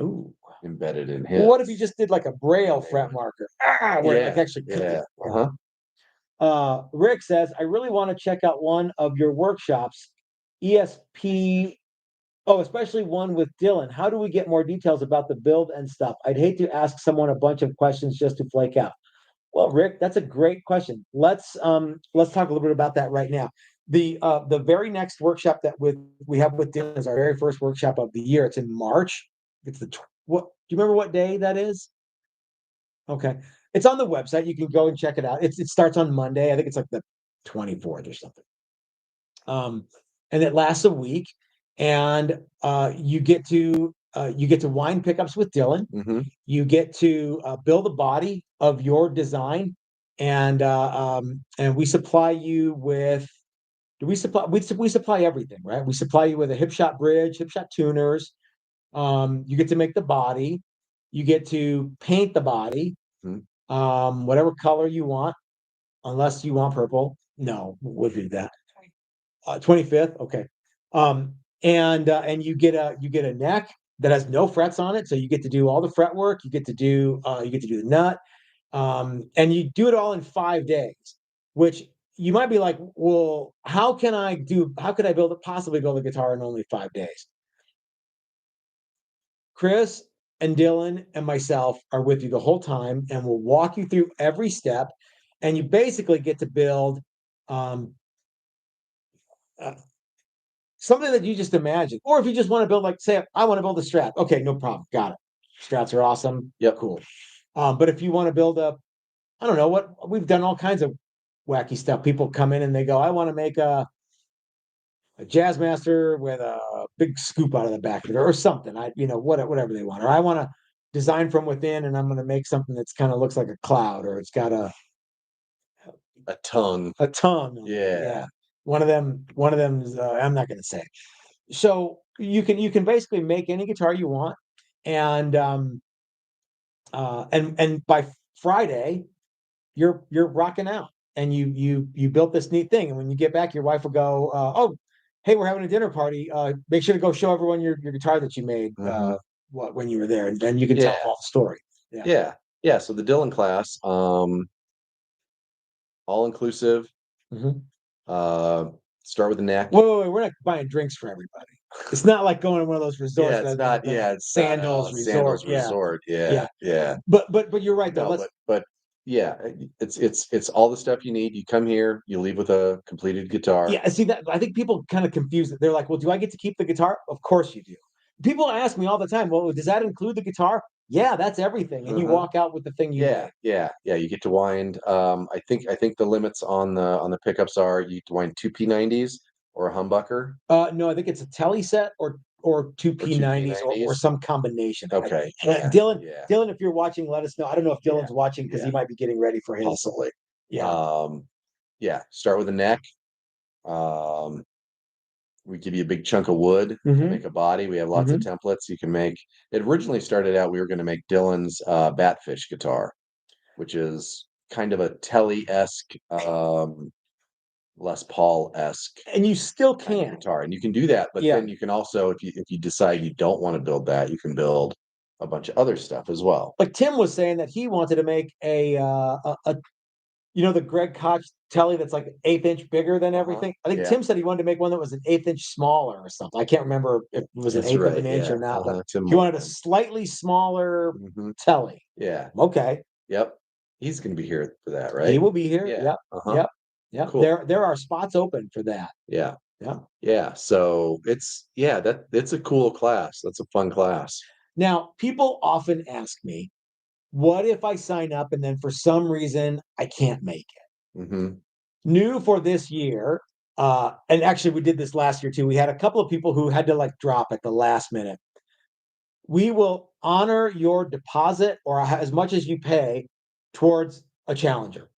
Ooh. embedded in Well, his. what if you just did like a braille fret marker? Where it like actually Rick says, I really want to check out one of your workshops, ESP. Oh, especially one with Dylan. How do we get more details about the build and stuff? I'd hate to ask someone a bunch of questions just to flake out. Well, Rick, that's a great question. Let's talk a little bit about that right now. The very next workshop that we have with Dylan is our very first workshop of the year. It's in March. It's what? Do you remember what day that is? Okay, it's on the website. You can go and check it out. It starts on Monday. I think it's like the 24th or something. And it lasts a week, and you get to wine pickups with Dylan. You get to build a body of your design, and we supply you with. We supply everything, right? We supply you with a Hipshot bridge, Hipshot tuners. You get to make the body. You get to paint the body, whatever color you want, unless you want purple. No, we'll do that. 25th, okay. And you get a neck that has no frets on it, so you get to do all the fret work. You get to do the nut, and you do it all in 5 days, which you might be like, well, how could I possibly build a guitar in only 5 days? Chris and Dylan and myself are with you the whole time, and we'll walk you through every step. And you basically get to build um, uh, something that you just imagine. Or if you just want to build, like, say, I want to build a Strat. Okay, no problem. Got it. Strats are awesome. Yep. Cool. But if you want to build I don't know what we've done all kinds of wacky stuff. People come in and they go, I want to make a jazz master with a big scoop out of the back of it or something. Whatever they want. Or I want to design from within and I'm going to make something that's kind of looks like a cloud or it's got A tongue. a tongue. Yeah. One of them's I'm not going to say. So you can basically make any guitar you want. And by Friday, you're rocking out and you built this neat thing. And when you get back, your wife will go, oh, hey, we're having a dinner party. Make sure to go show everyone your guitar that you made when you were there, and then you can tell them all the story. Yeah. So the Dylan class, all inclusive. Start with the neck. Whoa, we're not buying drinks for everybody. It's not like going to one of those resorts. It's not. It's Sandals Resort. Sandals Resort. Yeah. But you're right though. No, but yeah, it's all the stuff you need. You come here, you leave with a completed guitar. Yeah, see that I think people kind of confuse it. They're like, well, do I get to keep the guitar? Of course you do. People ask me all the time, well, does that include the guitar? Yeah, that's everything. And you walk out with the thing you made. Yeah. You get to wind. I think the limits on the pickups are you get to wind 2 P90s or a humbucker. No, I think it's a telly set or two P90s or some combination. Okay. Dylan, if you're watching, let us know. I don't know if Dylan's watching because he might be getting ready for his. Possibly. Yeah. Start with the neck. We give you a big chunk of wood to make a body. We have lots of templates you can make. It originally started out, we were going to make Dylan's Batfish guitar, which is kind of a Telly-esque, Les Paul-esque. And you still can guitar, and you can do that, but then you can also, if you decide you don't want to build that, you can build a bunch of other stuff as well. Like Tim was saying that he wanted to make the Greg Koch telly that's like 1/8 inch bigger than everything. I think Tim said he wanted to make one that was an 1/8 inch smaller or something. I can't remember if it was an 1/8 of an inch or not, but he wanted a slightly smaller telly. Yeah. Okay. Yep. He's going to be here for that, right? He will be here. Yeah. Yep. Cool. There are spots open for that. Yeah. So it's a cool class. That's a fun class. Now, people often ask me, what if I sign up and then for some reason I can't make it? New for this year, and actually we did this last year too. We had a couple of people who had to drop at the last minute. We will honor your deposit or as much as you pay towards a challenger.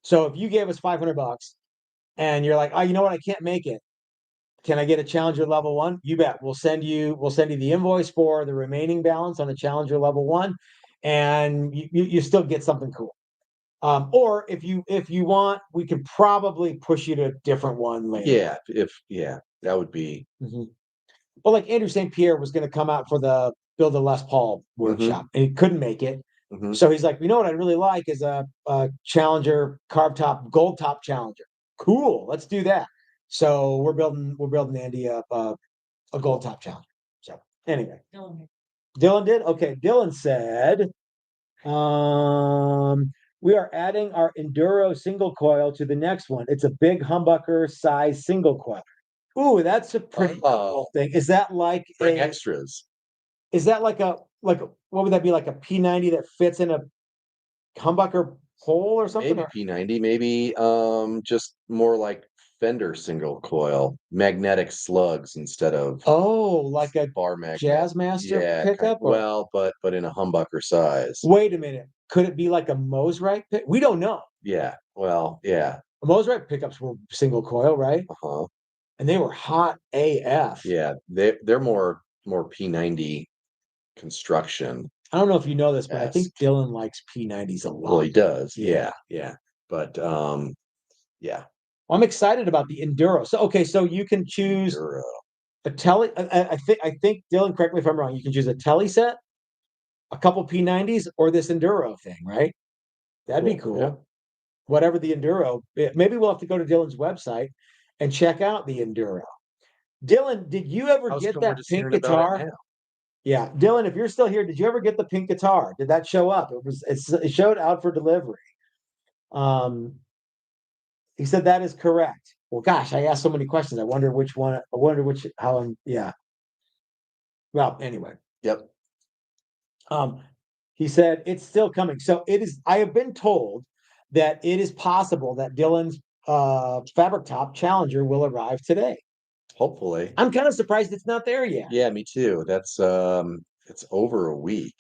So if you gave us $500 and you're like, oh, you know what, I can't make it. Can I get a challenger level 1? You bet. We'll send you the invoice for the remaining balance on a challenger level 1, and you still get something cool. Or if you want, we can probably push you to a different one later. That would be. Well, like Andrew St. Pierre was going to come out for the Build a Les Paul workshop, and he couldn't make it. So he's like, you know what I'd really like is a Challenger carved top, gold top Challenger. Cool, let's do that. So we're building Andy a gold top Challenger. So anyway, Dylan did. Okay, Dylan said, we are adding our Enduro single coil to the next one. It's a big humbucker size single coil. Ooh, that's a pretty cool thing. Is that like extras? Is that like what would that be, like a P90 that fits in a humbucker hole or something? Maybe P90, maybe just more like Fender single coil, magnetic slugs instead of like a bar magnet. Jazz Master pickup? But in a humbucker size. Wait a minute. Could it be like a Mosrite pick? We don't know. Yeah. Mosrite pickups were single coil, right? And they were hot AF. Yeah, they're more P90 construction. I don't know if you know this, but I think Dylan likes P90s a lot. Well, he does. Yeah. But I'm excited about the Enduro. So you can choose a telly. I think Dylan, correct me if I'm wrong. You can choose a telly set, a couple P90s, or this Enduro thing, right? That'd be cool. whatever the Enduro. Maybe we'll have to go to Dylan's website and check out the Enduro. Dylan, did you ever How's get come we're that just pink hearing about it guitar? now? Yeah, Dylan, if you're still here, did you ever get the pink guitar? Did that show up? It showed out for delivery. Um, he said that is correct. Well, gosh, I asked so many questions. I wonder which one. I wonder which how I'm. Yeah. Well, anyway. Yep. Um, he said it's still coming. So it is. I have been told that it is possible that Dylan's fabric top Challenger will arrive today. Hopefully. I'm kind of surprised it's not there yet. Yeah, me too. That's it's over a week.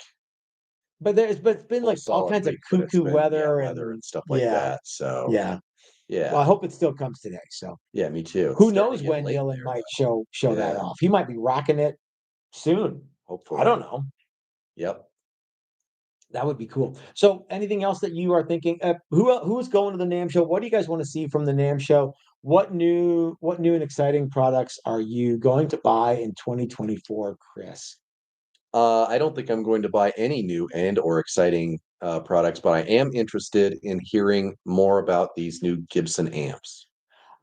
But it's been Full like all solid kinds of week, but it's cuckoo been weather weather and and stuff like yeah, that. So yeah. Well, yeah. I hope it still comes today. So Yeah, me too. It's who starting knows to get when late Dylan there might though. show that Yeah, off. He might be rocking it soon. I hopefully. don't know. Yep. That would be cool. So, anything else that you are thinking? Who's going to the NAMM show? What do you guys want to see from the NAMM show? What new and exciting products are you going to buy in 2024, Chris? I don't think I'm going to buy any new and or exciting products, but I am interested in hearing more about these new Gibson amps.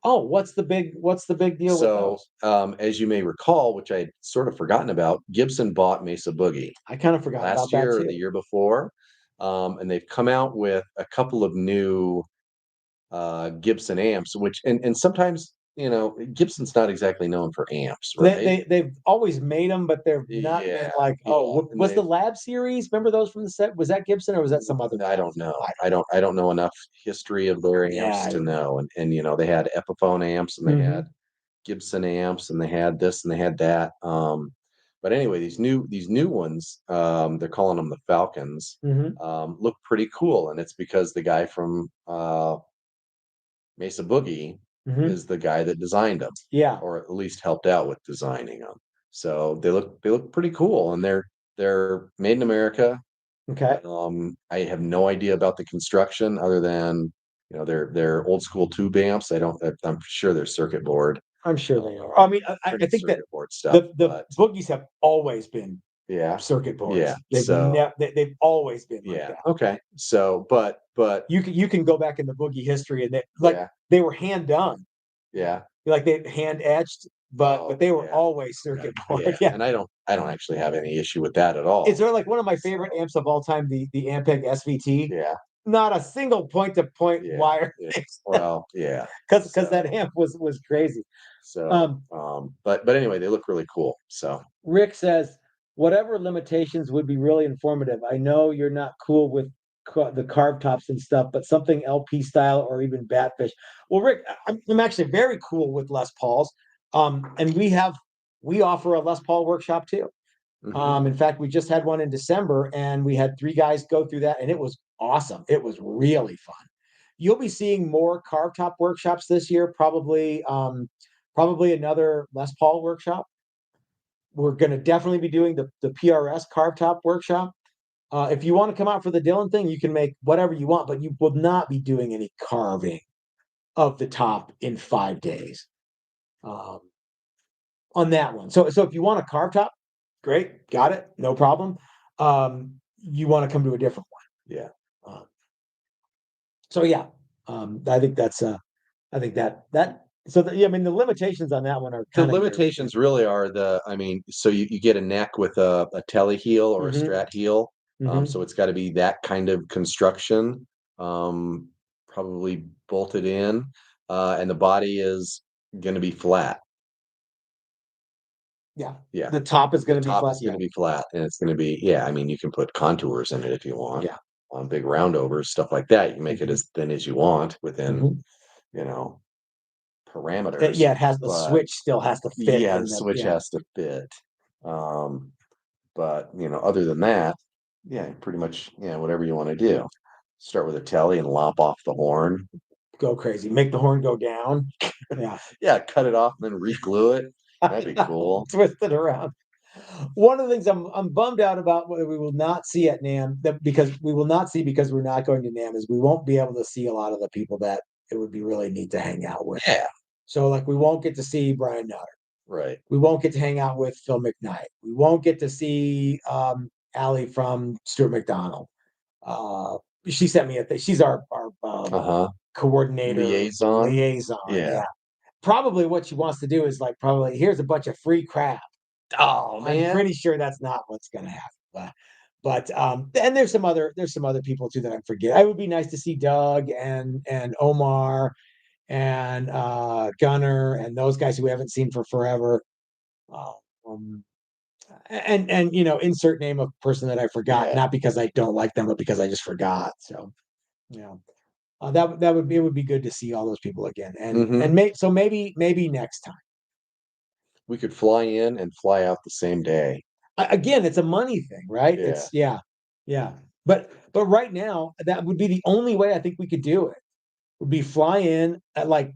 Oh, what's the big deal with So, those? as you may recall, which I had sort of forgotten about, Gibson bought Mesa Boogie I kind of forgot about last that year or too. the year before, and they've come out with a couple of new Gibson amps, which and sometimes Gibson's not exactly known for amps, right? They've always made them, but they've not been Yeah, like, yeah, oh, and was the they've Lab series? Remember those from the set? Was that Gibson or was that some other I brand? don't know. I I don't know enough history of their don't. amps Yeah. to know. And they had Epiphone amps and they had Hmm. Gibson amps and they had this and they had that. But anyway, these new ones, they're calling them the Falcons, Hmm. look pretty cool. And it's because the guy from Mesa Boogie Hmm. is the guy that designed them, Yeah. or at least helped out with designing them. So they look pretty cool, and they're made in America. Okay. I have no idea about the construction other than they're old school tube amps. I'm sure they're circuit board, I'm sure they are. I um, mean, I printed think that circuit board stuff. the But boogies have always been yeah, circuit yeah. boards. So They've always been like yeah, that. okay. So but You can go back in the boogie history and yeah, they were hand done, yeah. like they hand etched, but Oh they were yeah, always okay, circuit board. yeah. Yeah. And I don't actually have any issue with that at It's all. sort of like one of my favorite So amps of all time, the Ampeg SVT. yeah, Not a single point to point yeah, wire yeah. fix Well, yeah. because that So amp was crazy. so Um, but anyway, they look really cool. So Rick says, whatever limitations would be really informative. I know you're not cool with the carb tops and stuff, but something LP style or even Batfish. Well, Rick, I'm actually very cool with Les Pauls. And we offer a Les Paul workshop too. mhm. In fact, we just had one in December and we had 3 guys go through that and it was awesome. It was really fun. You'll be seeing more carb top workshops this year, probably another Les Paul workshop. We're going to definitely be doing the PRS carb top workshop. If you want to come out for the Dylan thing, you can make whatever you want, but you will not be doing any carving of the top in 5 days um, on that one. So if you want a carb top, great, got it, no problem. You want to come to a different Yeah. one. So yeah, I think I think that yeah, I mean the limitations on that one are The kind of your limitations really are so you get a neck with a tele heel or a hmm strat heel. hmm So it's got to be that kind of construction, um, probably bolted in, and the body is going to be flat. yeah. Yeah, The top is the going to be top flat. is going Yeah, to be flat, and it's going to be, yeah. I mean, you can put contours in it if you want yeah. on big roundovers, stuff like that. You can make it Hmm. as thin as you want within, Hmm. you know, parameters. Yeah, it has the But switch still has to fit yeah, the in the switch yeah. has to fit. Um, but other than that, yeah, pretty much, yeah, whatever you want to do. Start with a telly and lop off the horn. Go crazy, make the horn go down. Yeah, Yeah, cut it off and then re-glue it. That'd I be know, cool. twist it around. One of the things I'm bummed out about what we will not see at NAM that because we're not going to NAM is we won't be able to see a lot of the people that it would be really neat to hang out with. Yeah, So like we won't get to see Brian Nutter. right. We won't get to hang out with Phil McKnight. We won't get to see Allie from Stuart McDonald. Uh, she sent me a thing. She's our coordinator, liaison. Yeah. Yeah. Probably what she wants to do is like, probably here's a bunch of free crap. Oh I'm man. pretty sure that's not what's going to happen. But and there's some other people too that I forget. It would be nice to see Doug and Omar and Gunner and those guys who we haven't seen for forever. Um, and insert name of person that I forgot, Yeah. not because I don't like them, but because I just forgot. So yeah, that would be, it would be good to see all those people again, and maybe next time. We could fly in and fly out the same day. Again, it's a money thing, right? Yeah. It's yeah. But right now, that would be the only way I think we could do it. Would be fly in at like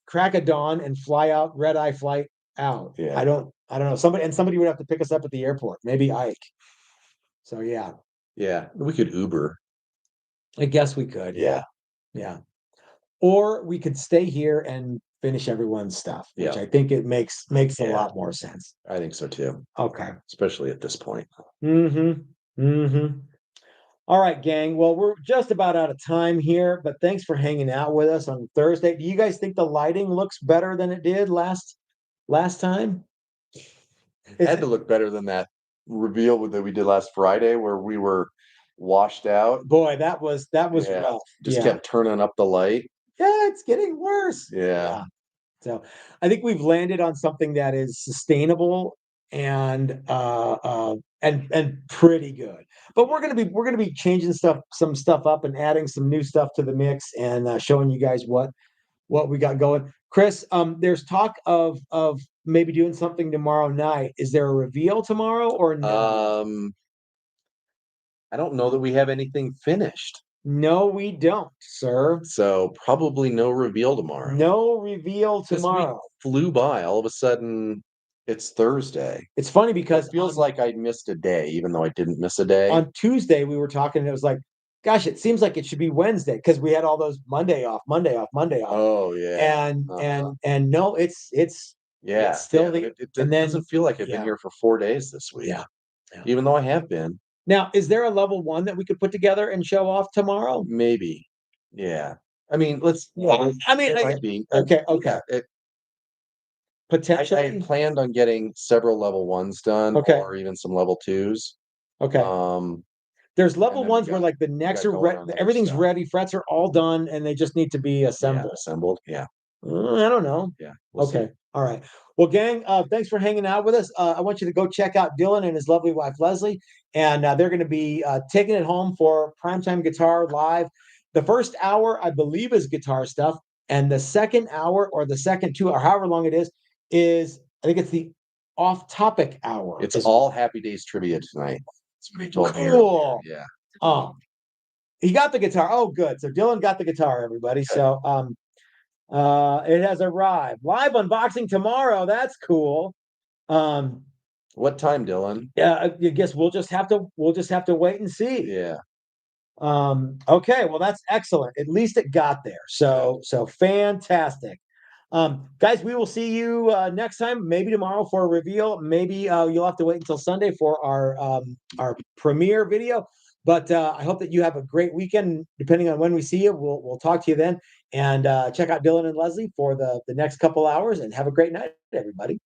crack of dawn and fly out, red eye flight out. Yeah. I don't know. Somebody would have to pick us up at the airport. Maybe Ike. So yeah. Yeah. We could Uber. I guess we could. Yeah. Yeah. Or we could stay here and finish everyone's stuff, which Yeah. I think it makes a lot more sense. I think so too. Okay. Especially at this point. All right, gang. Well, we're just about out of time here, but thanks for hanging out with us on Thursday. Do you guys think the lighting looks better than it did last time? It had to look better than that reveal that we did last Friday where we were washed out. Boy, that was rough. Just kept turning up the light. Yeah, it's getting worse. Yeah. So I think we've landed on something that is sustainable and pretty good. But we're gonna be changing some stuff up and adding some new stuff to the mix and showing you guys what we got going. Chris, there's talk of maybe doing something tomorrow night. Is there a reveal tomorrow or no? I don't know that we have anything finished. No, we don't, sir. So probably no reveal tomorrow. No reveal tomorrow. We flew by. All of a sudden, it's Thursday. It's funny because it feels like I missed a day, even though I didn't miss a day. On Tuesday, we were talking, and it was like, gosh, it seems like it should be Wednesday because we had all those Monday off. Oh yeah. And no, it's still it doesn't feel like I've been here for 4 days this week. Yeah. Even though I have been. Now, is there a level 1 that we could put together and show off tomorrow? Maybe. Yeah. I mean, let's. I mean, it might be. Okay. Potentially, I had planned on getting several level 1s done, or even some level 2s. Okay. There's level 1s where like the necks are ready, everything's ready, frets are all done, and they just need to be assembled. Yeah. I don't know. Yeah. Okay. All right. Well, gang, thanks for hanging out with us. I want you to go check out Dylan and his lovely wife Leslie, and they're going to be taking it home for Primetime Guitar Live. The first hour, I believe, is guitar stuff, and the second hour or the second 2 or however long it is I think it's the off-topic hour. It's all Happy Days trivia tonight. That's what he told me. Cool. Yeah. He got the guitar. Oh, good. So Dylan got the guitar, everybody. Okay. So it has arrived. Live unboxing tomorrow. That's cool. What time, Dylan? Yeah, I guess we'll just have to wait and see. Yeah. Okay, well that's excellent. At least it got there. So fantastic. Guys, we will see you next time, maybe tomorrow for a reveal. Maybe you'll have to wait until Sunday for our premiere video. But I hope that you have a great weekend. Depending on when we see you, we'll talk to you then. And check out Dylan and Leslie for the next couple hours. And have a great night, everybody.